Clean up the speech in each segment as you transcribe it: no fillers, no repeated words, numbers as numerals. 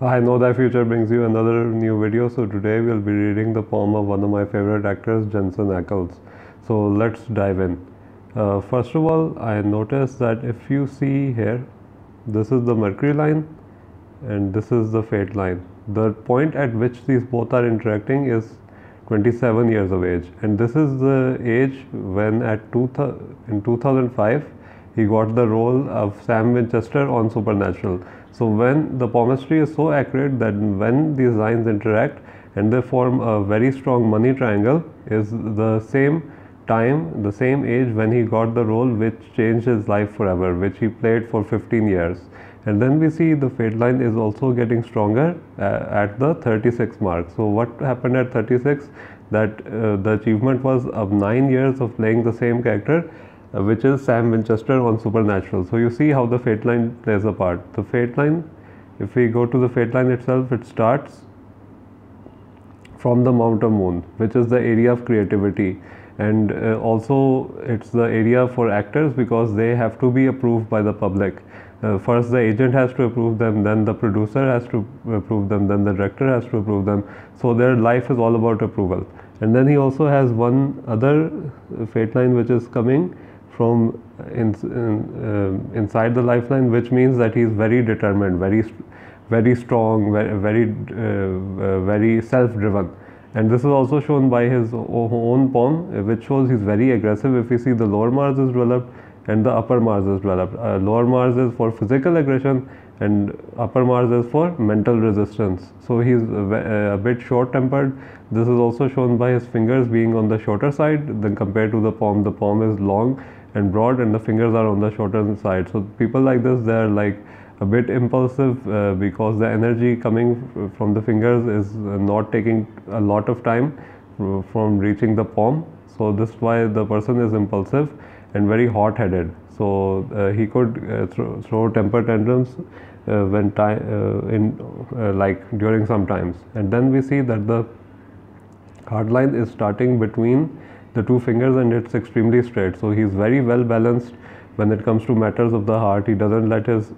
I know that future brings you another new video. So today we'll be reading the poem of one of my favorite actors, Jensen Ackles. So let's dive in. First of all, I noticed that if you see here, this is the Mercury line and this is the fate line. The point at which these both are interacting is 27 years of age, and this is the age when in 2005 he got the role of Sam Winchester on Supernatural. So when the palmistry is so accurate that when these lines interact and they form a very strong money triangle, is the same time, the same age when he got the role which changed his life forever, which he played for 15 years. And then we see the fate line is also getting stronger at the 36 mark. So what happened at 36? That the achievement was of 9 years of playing the same character, which is Sam Winchester on Supernatural. So you see how the fate line plays a part. The fate line, if we go to the fate line itself, it starts from the Mount of Moon, which is the area of creativity, and also it's the area for actors because they have to be approved by the public. First the agent has to approve them, then the producer has to approve them, then the director has to approve them. So their life is all about approval. And then he also has one other fate line which is coming from inside the lifeline, which means that he is very determined, very strong, very self-driven. And this is also shown by his own poem, which shows he's very aggressive. If you see, the lower Mars is developed and the upper Mars is developed. Lower Mars is for physical aggression and upper Mars is for mental resistance. So he's a bit short-tempered. This is also shown by his fingers being on the shorter side than compared to the palm. The palm is long and broad and the fingers are on the shorter side. So people like this, they're like a bit impulsive because the energy coming from the fingers is not taking a lot of time from reaching the palm. So this is why the person is impulsive and very hot-headed. So he could throw temper tantrums when like during some times. And then we see that the hard line is starting between the two fingers and it's extremely straight. So he's very well balanced when it comes to matters of the heart. He doesn't let his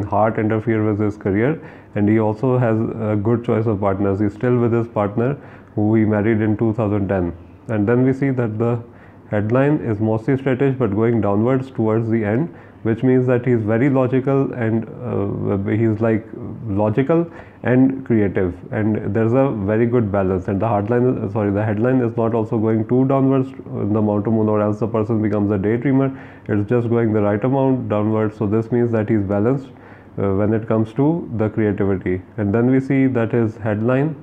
heart interfere with his career, and he also has a good choice of partners. He's still with his partner who he married in 2010. And then we see that the headline is mostly straightish but going downwards towards the end, which means that he's very logical and he's like logical and creative, and there's a very good balance. And the headline is not also going too downwards in the Mount of Moon, or else the person becomes a daydreamer. It's just going the right amount downwards. So this means that he's balanced when it comes to the creativity. And then we see that his headline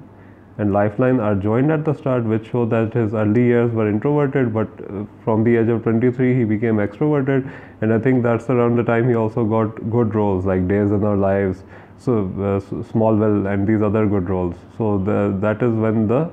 and lifeline are joined at the start, which show that his early years were introverted, but from the age of 23 he became extroverted. And I think that's around the time he also got good roles like Days in Our Lives, so Smallville and these other good roles. So that is when the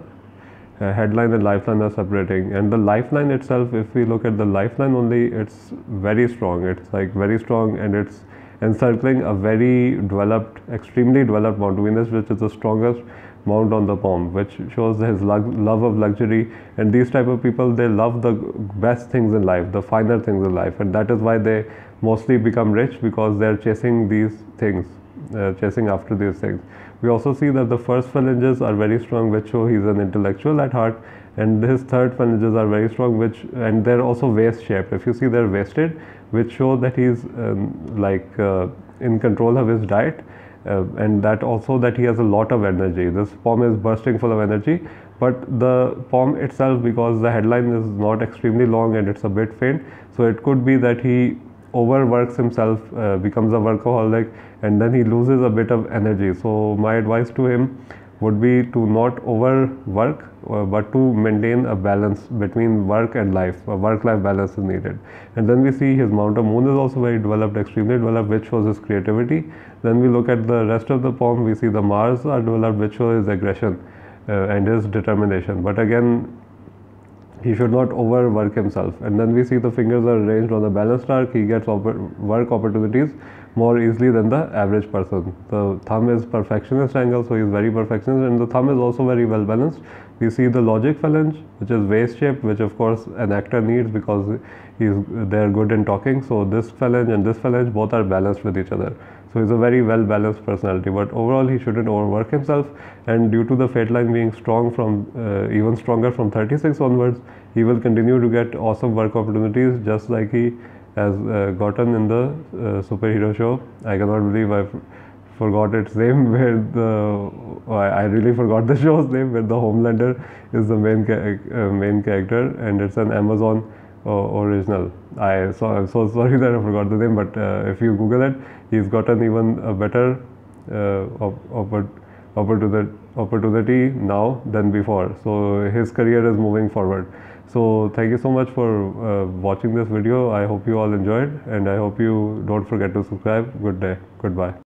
headline and lifeline are separating. And the lifeline itself, if we look at the lifeline only, it's very strong. It's like very strong, and it's encircling a very developed, extremely developed Mount Venus, which is the strongest mount on the palm, which shows his love of luxury. And these type of people, they love the best things in life, the finer things in life, and that is why they mostly become rich, because they're chasing these things, chasing after these things. We also see that the first phalanges are very strong, which show he's an intellectual at heart, and his third phalanges are very strong, and they're also waist shaped. If you see, they're waisted, which show that he's in control of his diet. And that also that he has a lot of energy. This poem is bursting full of energy, but the poem itself, because the headline is not extremely long and it's a bit faint, so it could be that he overworks himself, becomes a workaholic, and then he loses a bit of energy. So my advice to him would be to not overwork, but to maintain a balance between work and life. A work-life balance is needed. And then we see his Mount of Moon is also very developed, extremely developed, which shows his creativity. Then we look at the rest of the poem, we see the Mars are developed, which shows his aggression and his determination. But again, he should not overwork himself. And then we see the fingers are arranged on a balanced arc. He gets work opportunities more easily than the average person. The thumb is perfectionist angle, so he is very perfectionist, and the thumb is also very well balanced. We see the logic phalange, which is waist shaped, which of course an actor needs because they're good in talking. So this phalange and this phalange both are balanced with each other. So he's a very well balanced personality, but overall he shouldn't overwork himself. And due to the fate line being strong from even stronger from 36 onwards, he will continue to get awesome work opportunities, just like he has gotten in the superhero show. I cannot believe I forgot its name. Where the I really forgot the show's name, where the Homelander is the main character, and it's an Amazon original. I'm so sorry that I forgot the name, but if you Google it, he's gotten even a better opportunity now than before. So his career is moving forward. So thank you so much for watching this video. I hope you all enjoyed, and I hope you don't forget to subscribe. Good day. Goodbye.